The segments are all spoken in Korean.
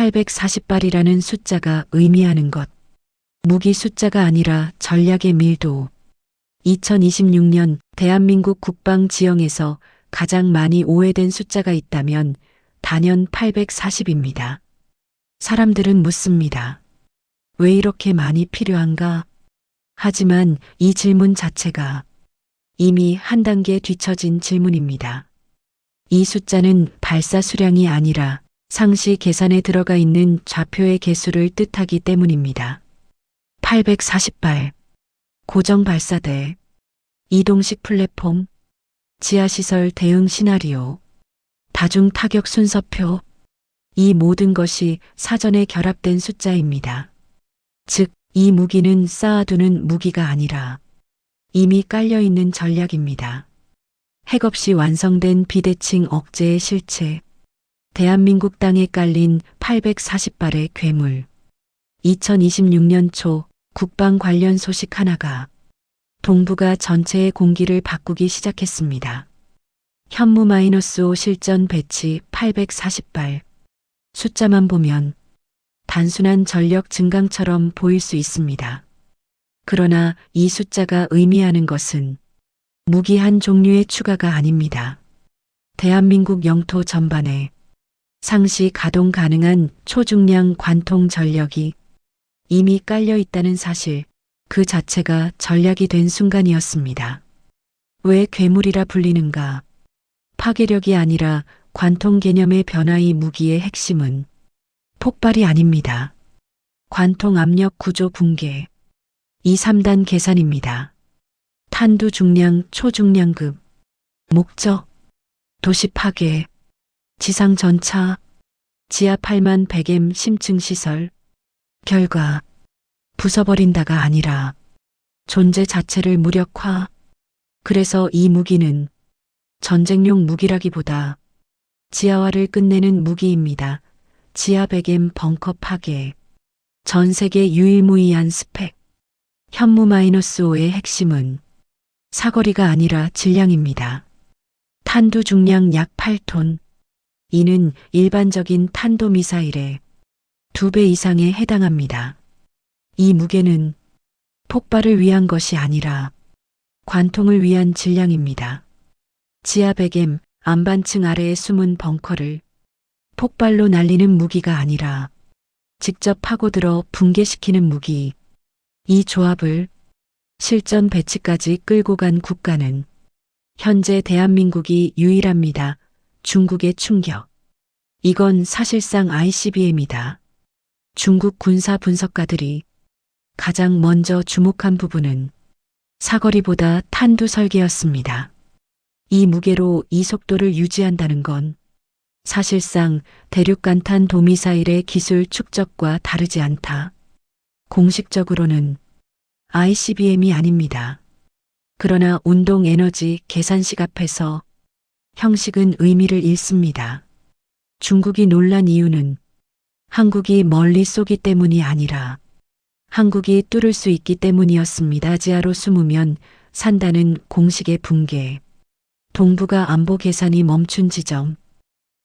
840발이라는 숫자가 의미하는 것. 무기 숫자가 아니라 전략의 밀도. 2026년 대한민국 국방 지형에서 가장 많이 오해된 숫자가 있다면 단연 840입니다. 사람들은 묻습니다. 왜 이렇게 많이 필요한가? 하지만 이 질문 자체가 이미 한 단계 뒤처진 질문입니다. 이 숫자는 발사 수량이 아니라 상시 계산에 들어가 있는 좌표의 개수를 뜻하기 때문입니다. 840발, 고정 발사대, 이동식 플랫폼, 지하시설 대응 시나리오, 다중 타격 순서표, 이 모든 것이 사전에 결합된 숫자입니다. 즉, 이 무기는 쌓아두는 무기가 아니라 이미 깔려있는 전략입니다. 핵 없이 완성된 비대칭 억제의 실체, 대한민국 땅에 깔린 840발의 괴물. 2026년 초 국방 관련 소식 하나가 동북아 전체의 공기를 바꾸기 시작했습니다. 현무-5 실전 배치 840발. 숫자만 보면 단순한 전력 증강처럼 보일 수 있습니다. 그러나 이 숫자가 의미하는 것은 무기 한 종류의 추가가 아닙니다. 대한민국 영토 전반에 상시 가동 가능한 초중량 관통 전력이 이미 깔려 있다는 사실 그 자체가 전략이 된 순간이었습니다. 왜 괴물이라 불리는가? 파괴력이 아니라 관통 개념의 변화의 무기의 핵심은 폭발이 아닙니다. 관통 압력 구조 붕괴. 이 3단 계산입니다. 탄두 중량 초중량급. 목적. 도시 파괴. 지상 전차. 지하 8만 100M 심층 시설. 결과. 부숴버린다가 아니라 존재 자체를 무력화. 그래서 이 무기는 전쟁용 무기라기보다 지하화를 끝내는 무기입니다. 지하 100M 벙커 파괴. 전 세계 유일무이한 스펙. 현무-5의 핵심은 사거리가 아니라 질량입니다. 탄두 중량 약 8톤. 이는 일반적인 탄도미사일의 2배 이상에 해당합니다. 이 무게는 폭발을 위한 것이 아니라 관통을 위한 질량입니다. 지하 100M 안반층 아래에 숨은 벙커를 폭발로 날리는 무기가 아니라 직접 파고들어 붕괴시키는 무기. 이 조합을 실전 배치까지 끌고 간 국가는 현재 대한민국이 유일합니다. 중국의 충격. 이건 사실상 ICBM이다. 중국 군사 분석가들이 가장 먼저 주목한 부분은 사거리보다 탄두 설계였습니다. 이 무게로 이 속도를 유지한다는 건 사실상 대륙간탄 도미사일의 기술 축적과 다르지 않다. 공식적으로는 ICBM이 아닙니다. 그러나 운동 에너지 계산식 앞에서 형식은 의미를 잃습니다. 중국이 놀란 이유는 한국이 멀리 쏘기 때문이 아니라 한국이 뚫을 수 있기 때문이었습니다. 지하로 숨으면 산다는 공식의 붕괴. 동북아 안보 계산이 멈춘 지점.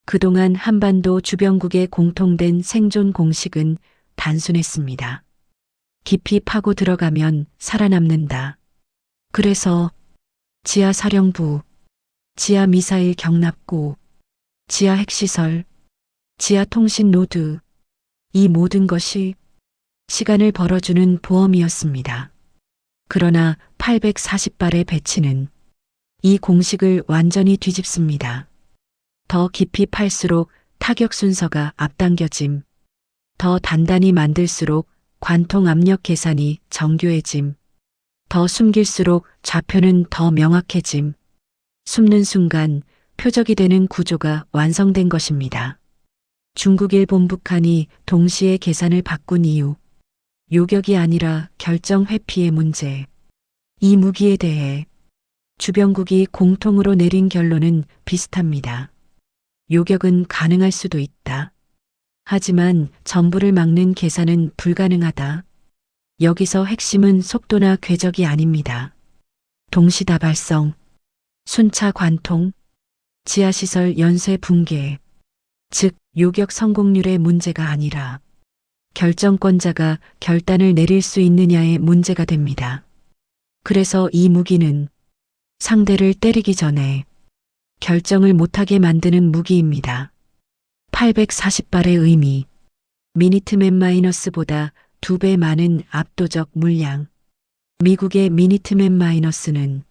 그동안 한반도 주변국의 공통된 생존 공식은 단순했습니다. 깊이 파고 들어가면 살아남는다. 그래서 지하 사령부, 지하 미사일 경납고, 지하 핵시설, 지하 통신 노드, 이 모든 것이 시간을 벌어주는 보험이었습니다. 그러나 840발의 배치는 이 공식을 완전히 뒤집습니다. 더 깊이 팔수록 타격 순서가 앞당겨짐, 더 단단히 만들수록 관통 압력 계산이 정교해짐, 더 숨길수록 좌표는 더 명확해짐, 숨는 순간 표적이 되는 구조가 완성된 것입니다. 중국, 일본, 북한이 동시에 계산을 바꾼 이유, 요격이 아니라 결정 회피의 문제. 이 무기에 대해 주변국이 공통으로 내린 결론은 비슷합니다. 요격은 가능할 수도 있다. 하지만 전부를 막는 계산은 불가능하다. 여기서 핵심은 속도나 궤적이 아닙니다. 동시다발성, 순차 관통, 지하시설 연쇄 붕괴, 즉 요격 성공률의 문제가 아니라 결정권자가 결단을 내릴 수 있느냐의 문제가 됩니다. 그래서 이 무기는 상대를 때리기 전에 결정을 못하게 만드는 무기입니다. 840발의 의미. 미니트맨 마이너스보다 2배 많은 압도적 물량. 미국의 미니트맨 마이너스는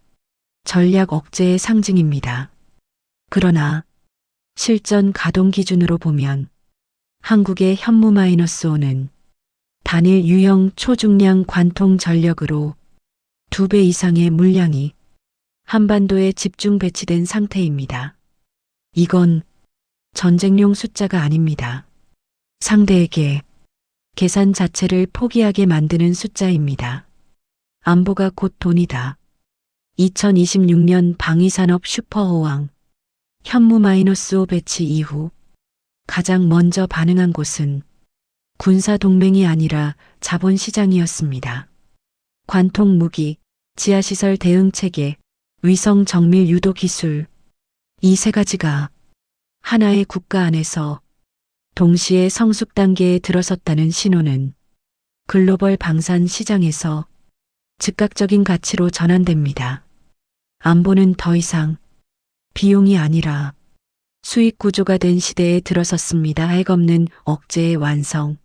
전략 억제의 상징입니다. 그러나 실전 가동 기준으로 보면 한국의 현무 마이너스5는 단일 유형 초중량 관통 전력으로 2배 이상의 물량이 한반도에 집중 배치된 상태입니다. 이건 전쟁용 숫자가 아닙니다. 상대에게 계산 자체를 포기하게 만드는 숫자입니다. 안보가 곧 돈이다. 2026년 방위산업 슈퍼호황 현무 마이너스5 배치 이후 가장 먼저 반응한 곳은 군사동맹이 아니라 자본시장이었습니다. 관통 무기, 지하시설 대응체계, 위성 정밀 유도 기술, 이 세 가지가 하나의 국가 안에서 동시에 성숙 단계에 들어섰다는 신호는 글로벌 방산 시장에서 즉각적인 가치로 전환됩니다. 안보는 더 이상 비용이 아니라 수익 구조가 된 시대에 들어섰습니다. 핵없는 억제의 완성.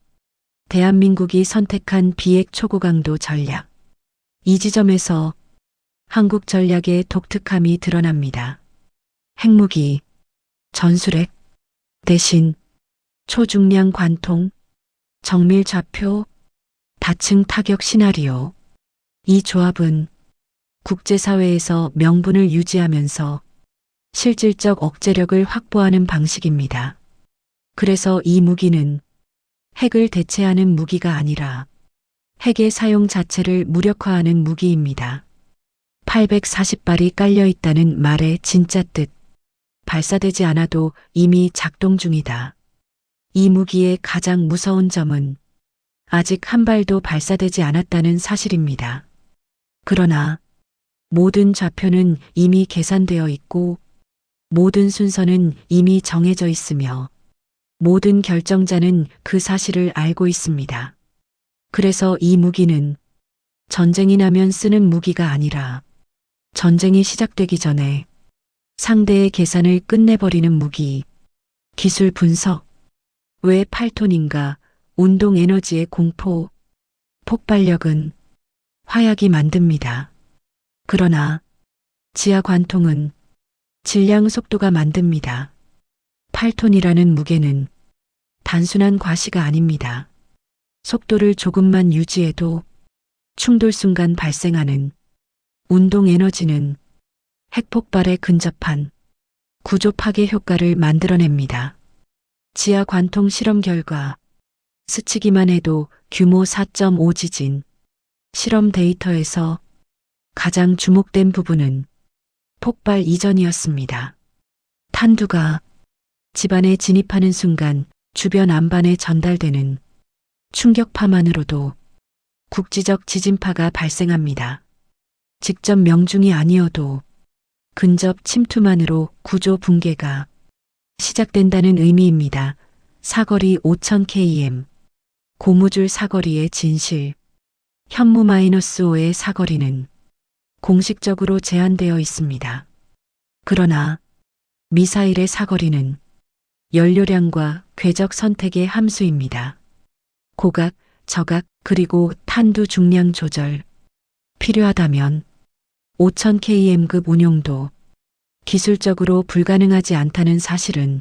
대한민국이 선택한 비핵 초고강도 전략. 이 지점에서 한국 전략의 독특함이 드러납니다. 핵무기, 전술핵, 대신 초중량 관통, 정밀 좌표, 다층 타격 시나리오. 이 조합은 국제사회에서 명분을 유지하면서 실질적 억제력을 확보하는 방식입니다. 그래서 이 무기는 핵을 대체하는 무기가 아니라 핵의 사용 자체를 무력화하는 무기입니다. 840발이 깔려 있다는 말의 진짜 뜻. 발사되지 않아도 이미 작동 중이다. 이 무기의 가장 무서운 점은 아직 한 발도 발사되지 않았다는 사실입니다. 그러나 모든 좌표는 이미 계산되어 있고 모든 순서는 이미 정해져 있으며 모든 결정자는 그 사실을 알고 있습니다. 그래서 이 무기는 전쟁이 나면 쓰는 무기가 아니라 전쟁이 시작되기 전에 상대의 계산을 끝내버리는 무기. 기술 분석. 왜 8톤인가? 운동 에너지의 공포. 폭발력은 화약이 만듭니다. 그러나 지하 관통은 질량 속도가 만듭니다. 8톤이라는 무게는 단순한 과시가 아닙니다. 속도를 조금만 유지해도 충돌 순간 발생하는 운동 에너지는 핵폭발에 근접한 구조 파괴 효과를 만들어냅니다. 지하 관통 실험 결과 스치기만 해도 규모 4.5 지진 실험 데이터에서 가장 주목된 부분은 폭발 이전이었습니다. 탄두가 집안에 진입하는 순간 주변 안반에 전달되는 충격파만으로도 국지적 지진파가 발생합니다. 직접 명중이 아니어도 근접 침투만으로 구조 붕괴가 시작된다는 의미입니다. 사거리 5000km, 고무줄 사거리의 진실, 현무 -5의 사거리는 공식적으로 제한되어 있습니다. 그러나 미사일의 사거리는 연료량과 궤적 선택의 함수입니다. 고각, 저각, 그리고 탄두 중량 조절. 필요하다면 5000km급 운용도 기술적으로 불가능하지 않다는 사실은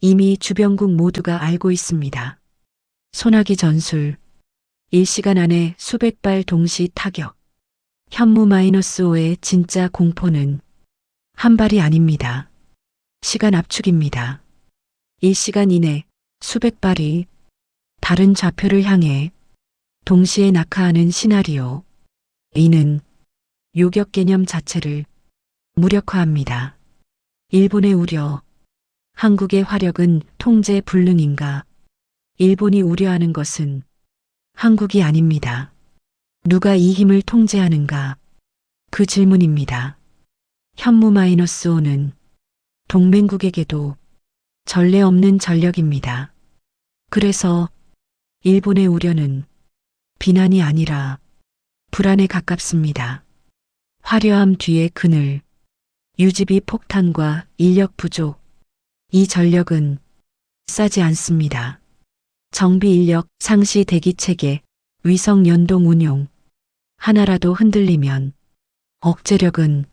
이미 주변국 모두가 알고 있습니다. 소나기 전술. 1시간 안에 수백 발 동시 타격. 현무 -5의 진짜 공포는 한 발이 아닙니다. 시간 압축입니다. 1시간 이내 수백 발이 다른 좌표를 향해 동시에 낙하하는 시나리오. 이는 요격 개념 자체를 무력화합니다. 일본의 우려. 한국의 화력은 통제 불능인가? 일본이 우려하는 것은 한국이 아닙니다. 누가 이 힘을 통제하는가? 그 질문입니다. 현무 -5는 동맹국에게도 전례 없는 전력입니다. 그래서 일본의 우려는 비난이 아니라 불안에 가깝습니다. 화려함 뒤에 그늘, 유지비 폭탄과 인력 부족, 이 전력은 싸지 않습니다. 정비 인력, 상시 대기 체계, 위성 연동 운용, 하나라도 흔들리면 억제력은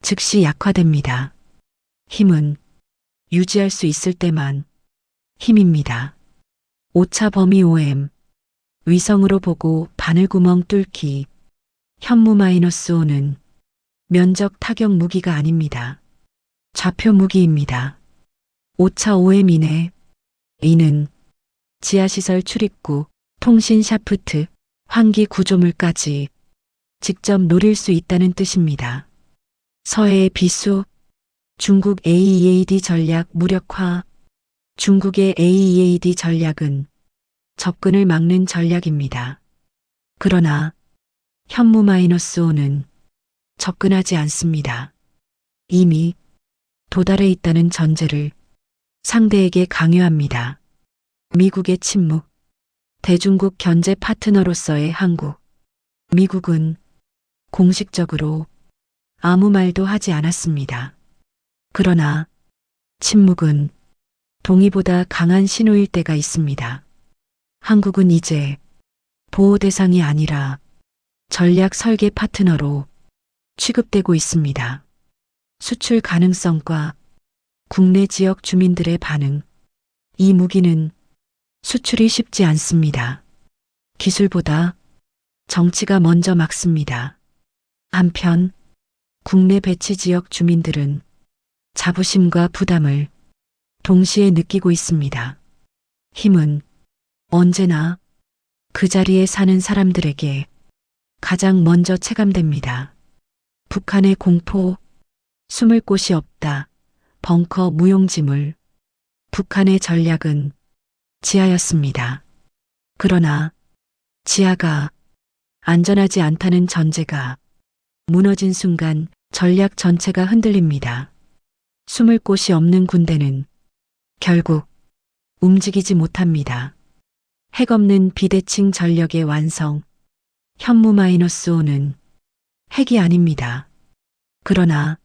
즉시 약화됩니다. 힘은 유지할 수 있을 때만 힘입니다. 오차 범위 OM, 위성으로 보고 바늘구멍 뚫기, 현무 -5는 면적 타격 무기가 아닙니다. 좌표 무기입니다. 오차 OM 이내, 이는 지하시설 출입구, 통신 샤프트, 환기 구조물까지 직접 노릴 수 있다는 뜻입니다. 서해의 비수, 중국 AEAD 전략 무력화, 중국의 AEAD 전략은 접근을 막는 전략입니다. 그러나 현무 -5는 접근하지 않습니다. 이미 도달해 있다는 전제를 상대에게 강요합니다. 미국의 침묵, 대중국 견제 파트너로서의 한국. 미국은 공식적으로 아무 말도 하지 않았습니다. 그러나 침묵은 동의보다 강한 신호일 때가 있습니다. 한국은 이제 보호 대상이 아니라 전략 설계 파트너로 취급되고 있습니다. 수출 가능성과 국내 지역 주민들의 반응. 이 무기는 수출이 쉽지 않습니다. 기술보다 정치가 먼저 막습니다. 한편 국내 배치 지역 주민들은 자부심과 부담을 동시에 느끼고 있습니다. 힘은 언제나 그 자리에 사는 사람들에게 가장 먼저 체감됩니다. 북한의 공포, 숨을 곳이 없다, 벙커 무용지물. 북한의 전략은 지하였습니다. 그러나 지하가 안전하지 않다는 전제가 무너진 순간 전략 전체가 흔들립니다. 숨을 곳이 없는 군대는 결국 움직이지 못합니다. 핵 없는 비대칭 전력의 완성. 현무 -5는 핵이 아닙니다. 그러나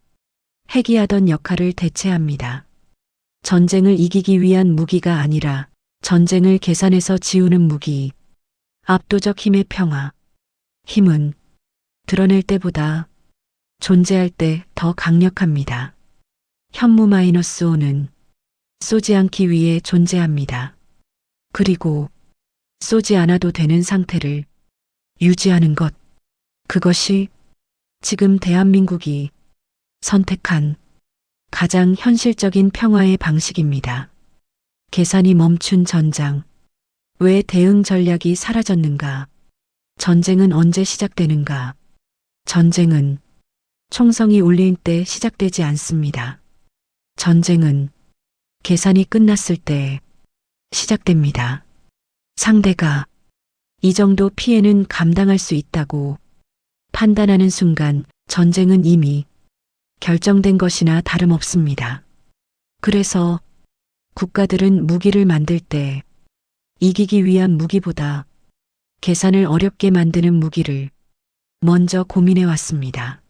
핵이 하던 역할을 대체합니다. 전쟁을 이기기 위한 무기가 아니라 전쟁을 계산해서 지우는 무기. 압도적 힘의 평화. 힘은 드러낼 때보다 존재할 때 더 강력합니다. 현무 -5는 쏘지 않기 위해 존재합니다. 그리고 쏘지 않아도 되는 상태를 유지하는 것. 그것이 지금 대한민국이 선택한 가장 현실적인 평화의 방식입니다. 계산이 멈춘 전장. 왜 대응 전략이 사라졌는가? 전쟁은 언제 시작되는가? 전쟁은 총성이 울릴 때 시작되지 않습니다. 전쟁은 계산이 끝났을 때 시작됩니다. 상대가 이 정도 피해는 감당할 수 있다고 판단하는 순간 전쟁은 이미 결정된 것이나 다름없습니다. 그래서 국가들은 무기를 만들 때 이기기 위한 무기보다 계산을 어렵게 만드는 무기를 먼저 고민해 왔습니다.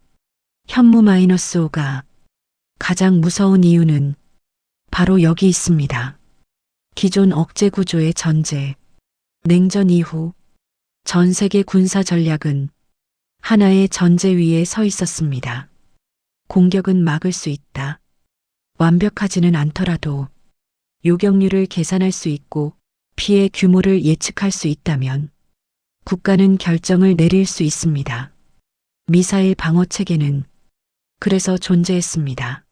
현무 -5가 가장 무서운 이유는 바로 여기 있습니다. 기존 억제 구조의 전제. 냉전 이후 전 세계 군사 전략은 하나의 전제 위에 서 있었습니다. 공격은 막을 수 있다. 완벽하지는 않더라도 요격률을 계산할 수 있고 피해 규모를 예측할 수 있다면 국가는 결정을 내릴 수 있습니다. 미사일 방어 체계는 그래서 존재했습니다.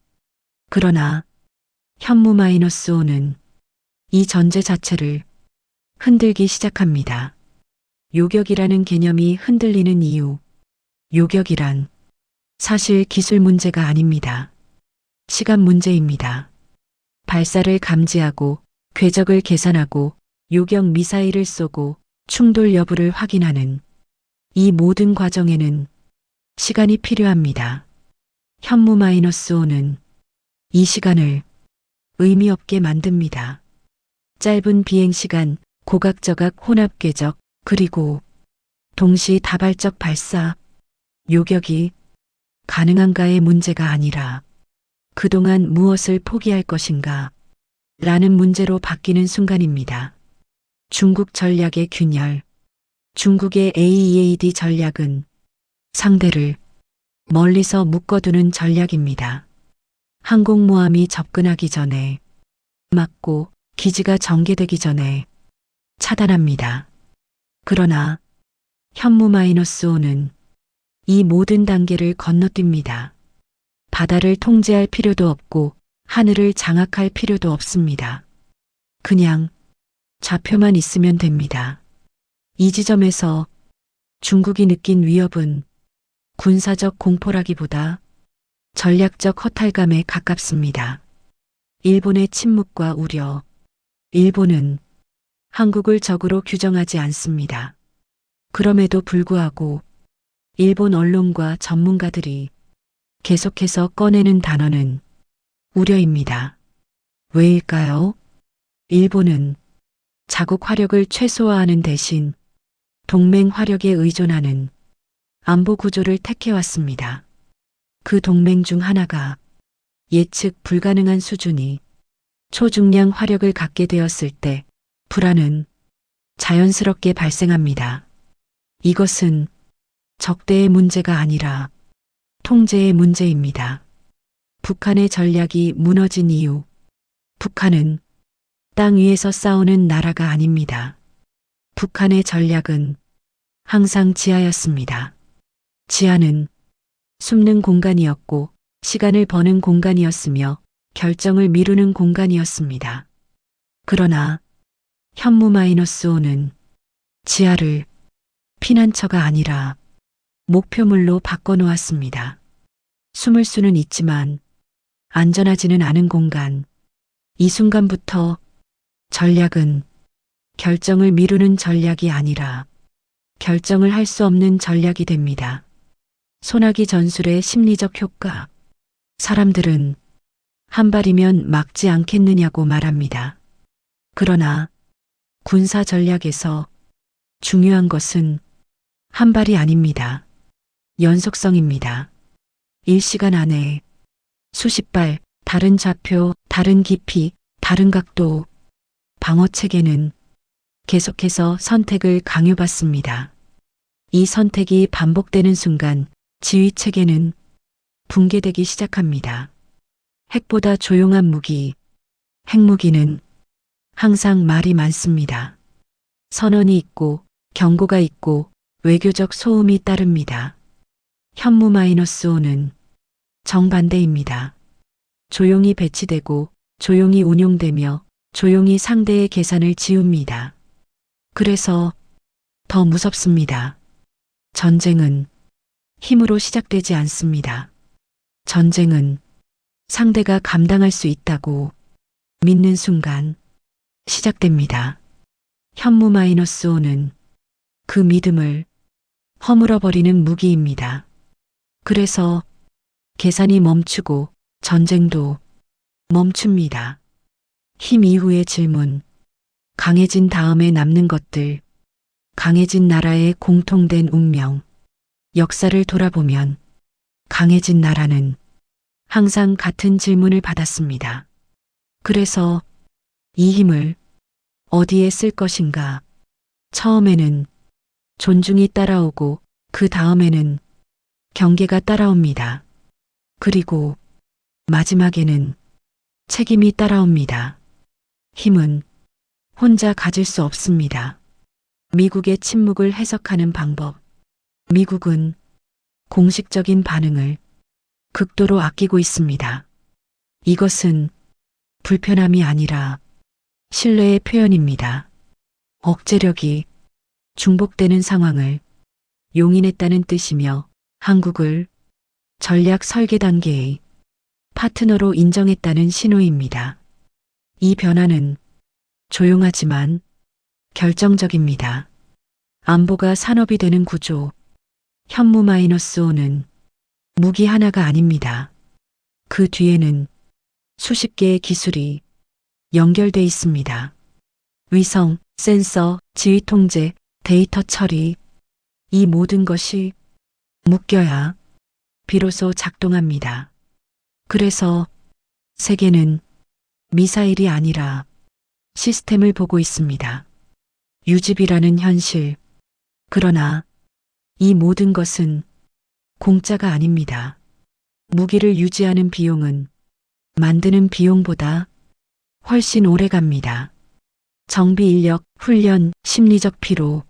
그러나 현무 -5는 이 전제 자체를 흔들기 시작합니다. 요격이라는 개념이 흔들리는 이유. 요격이란 사실 기술 문제가 아닙니다. 시간 문제입니다. 발사를 감지하고 궤적을 계산하고 요격 미사일을 쏘고 충돌 여부를 확인하는 이 모든 과정에는 시간이 필요합니다. 현무 -5는 이 시간을 의미 없게 만듭니다. 짧은 비행시간, 고각저각 혼합궤적, 그리고 동시 다발적 발사, 요격이 가능한가의 문제가 아니라 그동안 무엇을 포기할 것인가 라는 문제로 바뀌는 순간입니다. 중국 전략의 균열. 중국의 AEAD 전략은 상대를 멀리서 묶어두는 전략입니다. 항공모함이 접근하기 전에 막고 기지가 전개되기 전에 차단합니다. 그러나 현무-5는 이 모든 단계를 건너뜁니다. 바다를 통제할 필요도 없고 하늘을 장악할 필요도 없습니다. 그냥 좌표만 있으면 됩니다. 이 지점에서 중국이 느낀 위협은 군사적 공포라기보다 전략적 허탈감에 가깝습니다. 일본의 침묵과 우려. 일본은 한국을 적으로 규정하지 않습니다. 그럼에도 불구하고 일본 언론과 전문가들이 계속해서 꺼내는 단어는 우려입니다. 왜일까요? 일본은 자국 화력을 최소화하는 대신 동맹 화력에 의존하는 안보 구조를 택해왔습니다. 그 동맹 중 하나가 예측 불가능한 수준이 초중량 화력을 갖게 되었을 때 불안은 자연스럽게 발생합니다. 이것은 적대의 문제가 아니라 통제의 문제입니다. 북한의 전략이 무너진 이유. 북한은 땅 위에서 싸우는 나라가 아닙니다. 북한의 전략은 항상 지하였습니다. 지하는 숨는 공간이었고 시간을 버는 공간이었으며 결정을 미루는 공간이었습니다. 그러나 현무-5는 지하를 피난처가 아니라 목표물로 바꿔놓았습니다. 숨을 수는 있지만 안전하지는 않은 공간. 이 순간부터 전략은 결정을 미루는 전략이 아니라 결정을 할 수 없는 전략이 됩니다. 소나기 전술의 심리적 효과. 사람들은 한 발이면 막지 않겠느냐고 말합니다. 그러나 군사 전략에서 중요한 것은 한 발이 아닙니다. 연속성입니다. 일시간 안에 수십 발, 다른 좌표, 다른 깊이, 다른 각도. 방어 체계는 계속해서 선택을 강요받습니다. 이 선택이 반복되는 순간 지휘 체계는 붕괴되기 시작합니다. 핵보다 조용한 무기. 핵무기는 항상 말이 많습니다. 선언이 있고 경고가 있고 외교적 소음이 따릅니다. 현무-5는 정반대입니다. 조용히 배치되고 조용히 운용되며 조용히 상대의 계산을 지웁니다. 그래서 더 무섭습니다. 전쟁은 힘으로 시작되지 않습니다. 전쟁은 상대가 감당할 수 있다고 믿는 순간 시작됩니다. 현무-5는 그 믿음을 허물어버리는 무기입니다. 그래서 계산이 멈추고 전쟁도 멈춥니다. 힘 이후의 질문. 강해진 다음에 남는 것들. 강해진 나라의 공통된 운명. 역사를 돌아보면 강해진 나라는 항상 같은 질문을 받았습니다. 그래서 이 힘을 어디에 쓸 것인가? 처음에는 존중이 따라오고 그 다음에는 경계가 따라옵니다. 그리고 마지막에는 책임이 따라옵니다. 힘은 혼자 가질 수 없습니다. 미국의 침묵을 해석하는 방법. 미국은 공식적인 반응을 극도로 아끼고 있습니다. 이것은 불편함이 아니라 신뢰의 표현입니다. 억제력이 중복되는 상황을 용인했다는 뜻이며 한국을 전략 설계 단계의 파트너로 인정했다는 신호입니다. 이 변화는 조용하지만 결정적입니다. 안보가 산업이 되는 구조. 현무-5는 무기 하나가 아닙니다. 그 뒤에는 수십 개의 기술이 연결돼 있습니다. 위성, 센서, 지휘 통제, 데이터 처리, 이 모든 것이 묶여야 비로소 작동합니다. 그래서 세계는 미사일이 아니라 시스템을 보고 있습니다. 유지비라는 현실. 그러나 이 모든 것은 공짜가 아닙니다. 무기를 유지하는 비용은 만드는 비용보다 훨씬 오래 갑니다. 정비 인력, 훈련, 심리적 피로.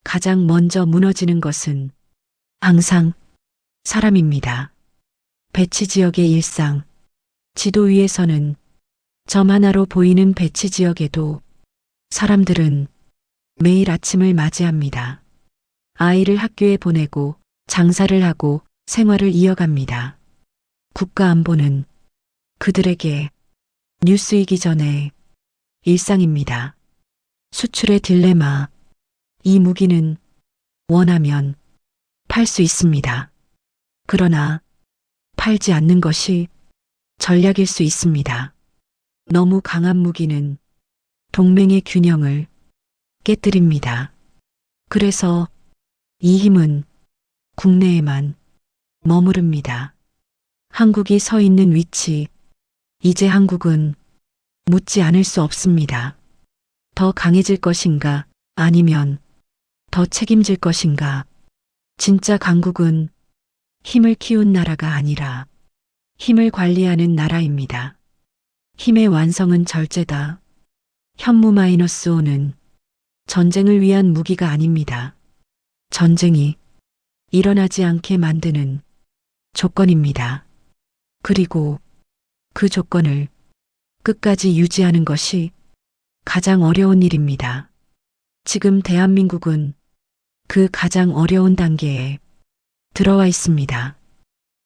가장 먼저 무너지는 것은 항상 사람입니다. 배치 지역의 일상. 지도 위에서는 점 하나로 보이는 배치 지역에도 사람들은 매일 아침을 맞이합니다. 아이를 학교에 보내고 장사를 하고 생활을 이어갑니다. 국가 안보는 그들에게 뉴스이기 전에 일상입니다. 수출의 딜레마. 이 무기는 원하면 팔 수 있습니다. 그러나 팔지 않는 것이 전략일 수 있습니다. 너무 강한 무기는 동맹의 균형을 깨뜨립니다. 그래서 이 힘은 국내에만 머무릅니다. 한국이 서 있는 위치. 이제 한국은 묻지 않을 수 없습니다. 더 강해질 것인가 아니면 더 책임질 것인가. 진짜 강국은 힘을 키운 나라가 아니라 힘을 관리하는 나라입니다. 힘의 완성은 절제다. 현무-5는 전쟁을 위한 무기가 아닙니다. 전쟁이 일어나지 않게 만드는 조건입니다. 그리고 그 조건을 끝까지 유지하는 것이 가장 어려운 일입니다. 지금 대한민국은 그 가장 어려운 단계에 들어와 있습니다.